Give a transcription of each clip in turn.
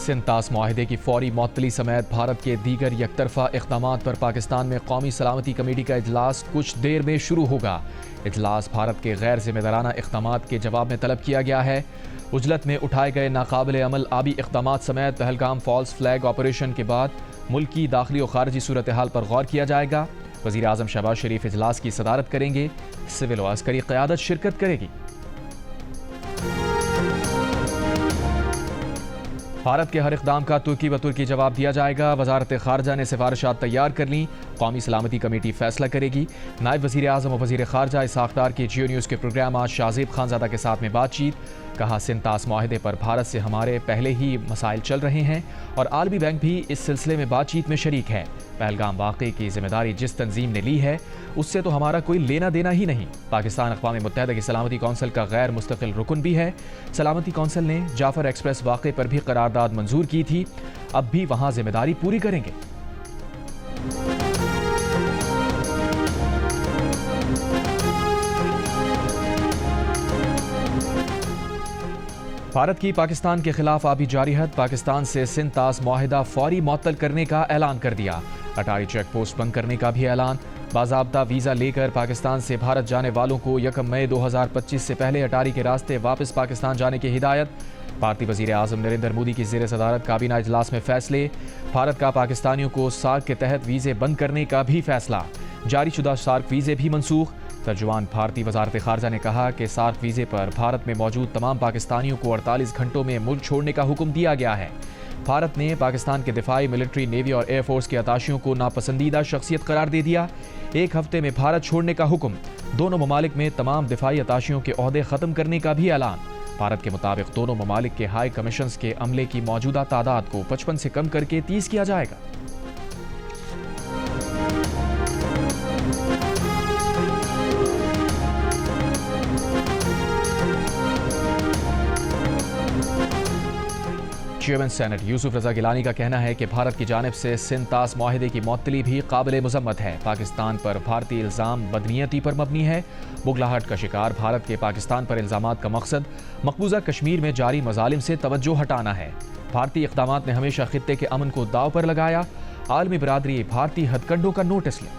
سنتاس معاہدے کی فوری معطلی سمیت بھارت کے دیگر یک طرفہ اقدامات پر پاکستان میں قومی سلامتی کمیٹی کا اجلاس کچھ دیر میں شروع ہوگا۔ اجلاس بھارت کے غیر ذمہ دارانہ اقدامات کے جواب میں طلب کیا گیا ہے۔ عجلت میں اٹھائے گئے ناقابل عمل آبی اقدامات سمیت پہلگام فالس فلیگ آپریشن کے بعد ملکی داخلی و خارجی صورتحال پر غور کیا جائے گا۔ وزیر اعظم شہباز شریف اجلاس کی صدارت کریں گے۔ سول و عسکری قیادت شرکت کرے گی۔ بھارت کے ہر اقدام کا ترکی بترکی جواب دیا جائے گا۔ وزارت خارجہ نے سفارشات تیار کر لیں۔ قومی سلامتی کمیٹی فیصلہ کرے گی۔ نائب وزیر اعظم و وزیر خارجہ اسحاق ڈار کی جیو نیوز کے پروگرام آج شاہزیب خانزادہ کے ساتھ میں بات چیت۔ کہا سنتاس معاہدے پر بھارت سے ہمارے پہلے ہی مسائل چل رہے ہیں اور عالمی بینک بھی اس سلسلے میں بات چیت میں شریک ہے۔ پہلگام واقعے کی ذمہ داری جس تنظیم نے لی ہے اس سے تو ہمارا کوئی لینا دینا ہی نہیں۔ پاکستان اقوام متحدہ کی سلامتی کونسل کا غیر مستقل رکن بھی ہے۔ سلامتی کونسل نے جعفر ایکسپریس واقعے پر بھی قرارداد منظور کی تھی، اب بھی وہاں ذمہ داری پوری کریں گے۔ بھارت کی پاکستان کے خلاف آبی جارحیت، پاکستان سے سنتاس معاہدہ فوری معطل کرنے کا اعلان کر دیا۔ اٹاری چیک پوسٹ بند کرنے کا بھی اعلان۔ باضابطہ ویزا لے کر پاکستان سے بھارت جانے والوں کو 1 مئی 2025 سے پہلے اٹاری کے راستے واپس پاکستان جانے کی ہدایت۔ بھارتی وزیر اعظم نریندر مودی کی زیر صدارت کابینہ اجلاس میں فیصلے۔ بھارت کا پاکستانیوں کو سارک کے تحت ویزے بند کرنے کا بھی فیصلہ۔ جاری شدہ سارک ویزے بھی منسوخ۔ ترجمان بھارتی وزارت خارجہ نے کہا کہ سارک ویزے پر بھارت میں موجود تمام پاکستانیوں کو 48 گھنٹوں میں ملک چھوڑنے کا حکم دیا گیا ہے۔ بھارت نے پاکستان کے دفاعی، ملٹری، نیوی اور ایئر فورس کے اتاشیوں کو ناپسندیدہ شخصیت قرار دے دیا۔ 1 ہفتے میں بھارت چھوڑنے کا حکم۔ دونوں ممالک میں تمام دفاعی اتاشیوں کے عہدے ختم کرنے کا بھی اعلان۔ بھارت کے مطابق دونوں ممالک کے ہائی کمیشنز کے عملے کی موجودہ تعداد کو 55 سے کم کر کے 30 کیا جائے گا۔ چیئرمین سینٹ یوسف رضا گیلانی کا کہنا ہے کہ بھارت کی جانب سے سنتاس معاہدے کی معطلی بھی قابل مذمت ہے۔ پاکستان پر بھارتی الزام بدنیتی پر مبنی ہے۔ بغلاہٹ کا شکار بھارت کے پاکستان پر الزامات کا مقصد مقبوضہ کشمیر میں جاری مظالم سے توجہ ہٹانا ہے۔ بھارتی اقدامات نے ہمیشہ خطے کے امن کو داؤ پر لگایا۔ عالمی برادری بھارتی ہتھ کنڈوں کا نوٹس لے۔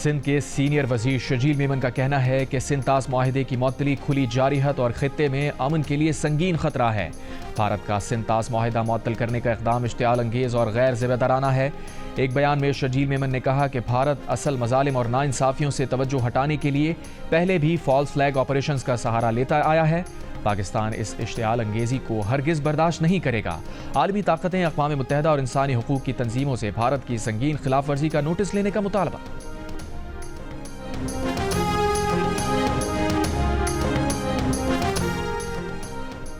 سندھ کے سینئر وزیر شجیل میمن کا کہنا ہے کہ سنتاس معاہدے کی معطلی کھلی جارحیت اور خطے میں امن کے لیے سنگین خطرہ ہے۔ بھارت کا سنتاس معاہدہ معطل کرنے کا اقدام اشتعال انگیز اور غیر ذمہ دارانہ ہے۔ ایک بیان میں شجیل میمن نے کہا کہ بھارت اصل مظالم اور ناانصافیوں سے توجہ ہٹانے کے لیے پہلے بھی فالس فلیگ آپریشنز کا سہارا لیتا آیا ہے۔ پاکستان اس اشتعال انگیزی کو ہرگز برداشت نہیں کرے گا۔ عالمی طاقتیں، اقوام متحدہ اور انسانی حقوق کی تنظیموں سے بھارت کی سنگین خلاف ورزی کا نوٹس لینے کا مطالبہ۔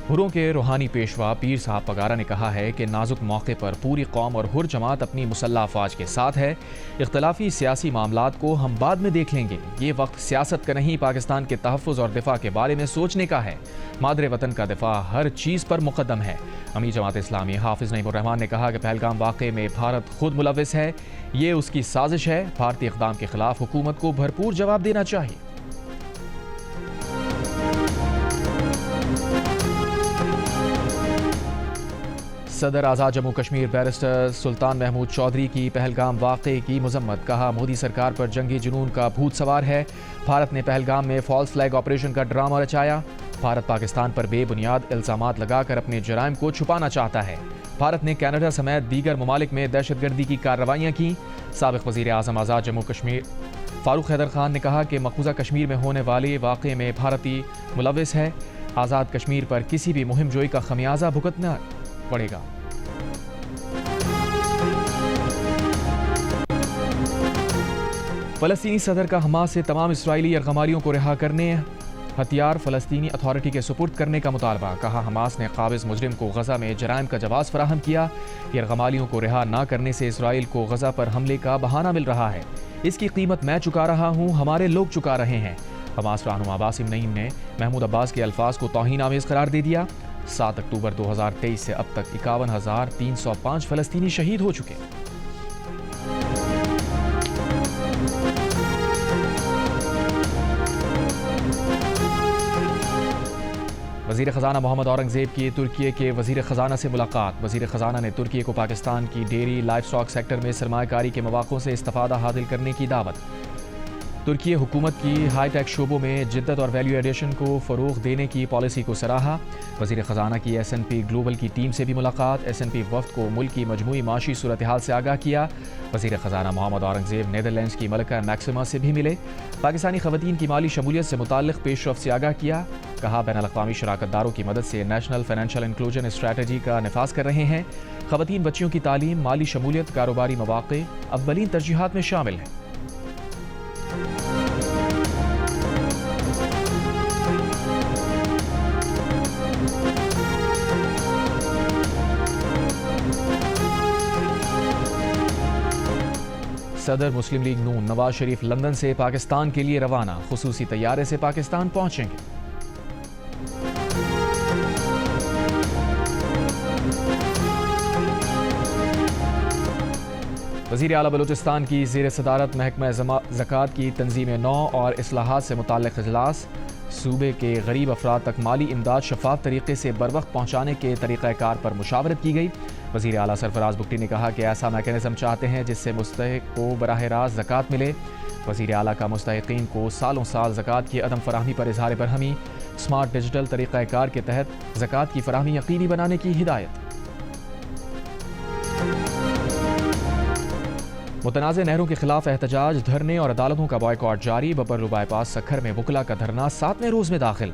ہروں کے روحانی پیشوا پیر صاحب پگارا نے کہا ہے کہ نازک موقع پر پوری قوم اور ہر جماعت اپنی مسلح افواج کے ساتھ ہے۔ اختلافی سیاسی معاملات کو ہم بعد میں دیکھ لیں گے۔ یہ وقت سیاست کا نہیں، پاکستان کے تحفظ اور دفاع کے بارے میں سوچنے کا ہے۔ مادر وطن کا دفاع ہر چیز پر مقدم ہے۔ امیر جماعت اسلامی حافظ نعیم الرحمان نے کہا کہ پہلگام واقعے میں بھارت خود ملوث ہے، یہ اس کی سازش ہے۔ بھارتی اقدام کے خلاف حکومت کو بھرپور جواب دینا چاہیے۔ صدر آزاد جموں کشمیر بیرسٹر سلطان محمود چودھری کی پہلگام واقعے کی مذمت۔ کہا مودی سرکار پر جنگی جنون کا بھوت سوار ہے۔ بھارت نے پہلگام میں فالس فلیگ آپریشن کا ڈرامہ رچایا۔ بھارت پاکستان پر بے بنیاد الزامات لگا کر اپنے جرائم کو چھپانا چاہتا ہے۔ بھارت نے کینیڈا سمیت دیگر ممالک میں دہشت گردی کی کارروائیاں کی۔ سابق وزیر اعظم آزاد جموں کشمیر فاروق حیدر خان نے کہا کہ مقبوضہ کشمیر میں ہونے والے واقعے میں بھارتی ملوث ہے۔ آزاد کشمیر پر کسی بھی مہم جوئی کا خمیازہ بھگتنا پڑے گا۔ فلسطینی صدر کا حماس سے تمام اسرائیلی یرغمالیوں کو رہا کرنے، ہتھیار فلسطینی اتھارٹی کے سپرد کرنے کا مطالبہ۔ کہا حماس نے قابض مجرم کو غزہ میں جرائم کا جواز فراہم کیا۔ یرغمالیوں کو رہا نہ کرنے سے اسرائیل کو غزہ پر حملے کا بہانہ مل رہا ہے۔ اس کی قیمت میں چکا رہا ہوں، ہمارے لوگ چکا رہے ہیں۔ حماس رہنما باسم نعیم نے محمود عباس کے الفاظ کو توہین آمیز قرار دے دیا۔ 7 اکتوبر 2023 سے اب تک 51,305 فلسطینی شہید ہو چکے۔ وزیر خزانہ محمد اورنگزیب کی ترکی کے وزیر خزانہ سے ملاقات۔ وزیر خزانہ نے ترکی کو پاکستان کی ڈیری لائف سٹاک سیکٹر میں سرمایہ کاری کے مواقعوں سے استفادہ حاصل کرنے کی دعوت۔ ترکی حکومت کی ہائی ٹیک شعبوں میں جدت اور ویلیو ایڈیشن کو فروغ دینے کی پالیسی کو سراہا۔ وزیر خزانہ کی ایس این پی گلوبل کی ٹیم سے بھی ملاقات۔ ایس این پی وفد کو ملک کی مجموعی معاشی صورتحال سے آگاہ کیا۔ وزیر خزانہ محمد اورنگزیب نیدرلینڈز کی ملکہ میکسیما سے بھی ملے۔ پاکستانی خواتین کی مالی شمولیت سے متعلق پیش رفت سے آگاہ کیا۔ کہا بین الاقوامی شراکت داروں کی مدد سے نیشنل فائنینشیل انکلوژن اسٹریٹجی کا نفاذ کر رہے ہیں۔ خواتین بچیوں کی تعلیم، مالی شمولیت، کاروباری مواقع اولین ترجیحات میں شامل ہیں۔ صدر مسلم لیگ نون نواز شریف لندن سے پاکستان کے لیے روانہ، خصوصی طیارے سے پاکستان پہنچیں گے۔ وزیر اعلیٰ بلوچستان کی زیر صدارت محکمہ زکوٰۃ کی تنظیم نو اور اصلاحات سے متعلق اجلاس۔ صوبے کے غریب افراد تک مالی امداد شفاف طریقے سے بروقت پہنچانے کے طریقہ کار پر مشاورت کی گئی۔ وزیر اعلیٰ سرفراز بگٹی نے کہا کہ ایسا میکینزم چاہتے ہیں جس سے مستحق کو براہ راست زکوٰۃ ملے۔ وزیر اعلیٰ کا مستحقین کو سالوں سال زکوٰۃ کی عدم فراہمی پر اظہار برہمی۔ اسمارٹ ڈیجیٹل طریقہ کار کے تحت زکوٰۃ کی فراہمی یقینی بنانے کی ہدایت۔ متنازع نہروں کے خلاف احتجاج، دھرنے اور عدالتوں کا بائیکاٹ جاری۔ ببرلو بائی پاس سکھر میں وکلا کا دھرنا 7ویں روز میں داخل۔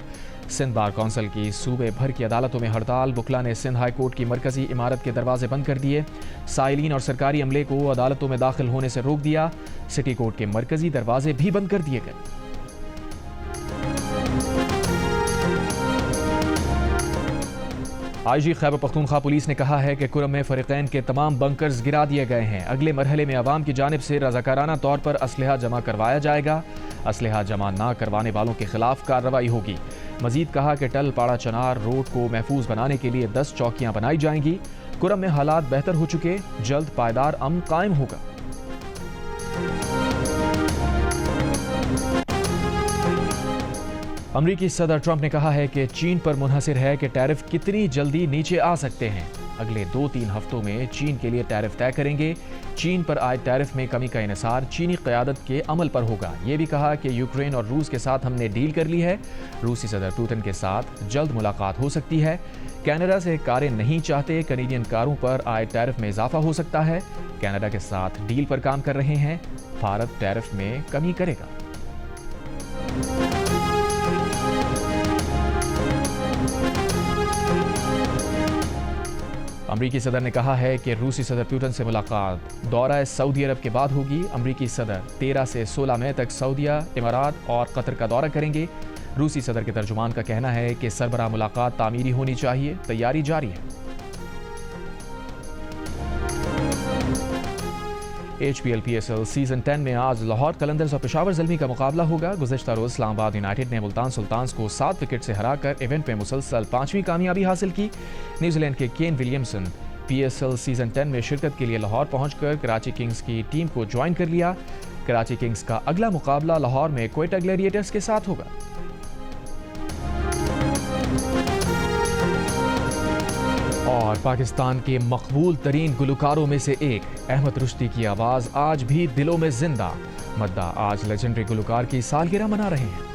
سندھ بار کونسل کی صوبے بھر کی عدالتوں میں ہڑتال۔ وکلا نے سندھ ہائی کورٹ کی مرکزی عمارت کے دروازے بند کر دیے۔ سائلین اور سرکاری عملے کو عدالتوں میں داخل ہونے سے روک دیا۔ سٹی کورٹ کے مرکزی دروازے بھی بند کر دیے گئے۔ آئی جی خیبر پختونخوا پولیس نے کہا ہے کہ کرم میں فریقین کے تمام بنکرز گرا دیے گئے ہیں۔ اگلے مرحلے میں عوام کی جانب سے رضاکارانہ طور پر اسلحہ جمع کروایا جائے گا۔ اسلحہ جمع نہ کروانے والوں کے خلاف کارروائی ہوگی۔ مزید کہا کہ ٹل پاڑا چنار روڈ کو محفوظ بنانے کے لیے 10 چوکیاں بنائی جائیں گی۔ کرم میں حالات بہتر ہو چکے، جلد پائیدار امن قائم ہوگا۔ امریکی صدر ٹرمپ نے کہا ہے کہ چین پر منحصر ہے کہ ٹیرف کتنی جلدی نیچے آ سکتے ہیں۔ اگلے 2-3 ہفتوں میں چین کے لیے ٹیرف طے کریں گے۔ چین پر عائد ٹیرف میں کمی کا انحصار چینی قیادت کے عمل پر ہوگا۔ یہ بھی کہا کہ یوکرین اور روس کے ساتھ ہم نے ڈیل کر لی ہے۔ روسی صدر پوتن کے ساتھ جلد ملاقات ہو سکتی ہے۔ کینیڈا سے کاریں نہیں چاہتے، کنیڈین کاروں پر عائد ٹیرف میں اضافہ ہو سکتا ہے۔ کینیڈا کے ساتھ ڈیل پر کام کر رہے ہیں۔ بھارت ٹیرف میں کمی کرے گا۔ امریکی صدر نے کہا ہے کہ روسی صدر پوتن سے ملاقات دورہ سعودی عرب کے بعد ہوگی۔ امریکی صدر 13 سے 16 مئی تک سعودیہ، امارات اور قطر کا دورہ کریں گے۔ روسی صدر کے ترجمان کا کہنا ہے کہ سربراہ ملاقات تعمیری ہونی چاہیے، تیاری جاری ہے۔ H P L P S L season 10 میں آج لاہور قلندرز اور پشاور زلمی کا مقابلہ ہوگا۔ گزشتہ روز اسلام آباد یونائیٹڈ نے ملتان سلطانز کو 7 وکٹ سے ہرا کر ایونٹ میں مسلسل 5ویں کامیابی حاصل کی۔ نیوزی لینڈ کے کین ولیمسن پی ایس ایل سیزن 10 میں شرکت کے لیے لاہور پہنچ کر کراچی کنگز کی ٹیم کو جوائن کر لیا۔ کراچی کنگز کا اگلا مقابلہ لاہور میں کوئٹہ گلیڈیٹرز کے ساتھ ہوگا۔ اور پاکستان کے مقبول ترین گلوکاروں میں سے ایک احمد رشدی کی آواز آج بھی دلوں میں زندہ۔ مداح آج لیجنڈری گلوکار کی سالگرہ منا رہے ہیں۔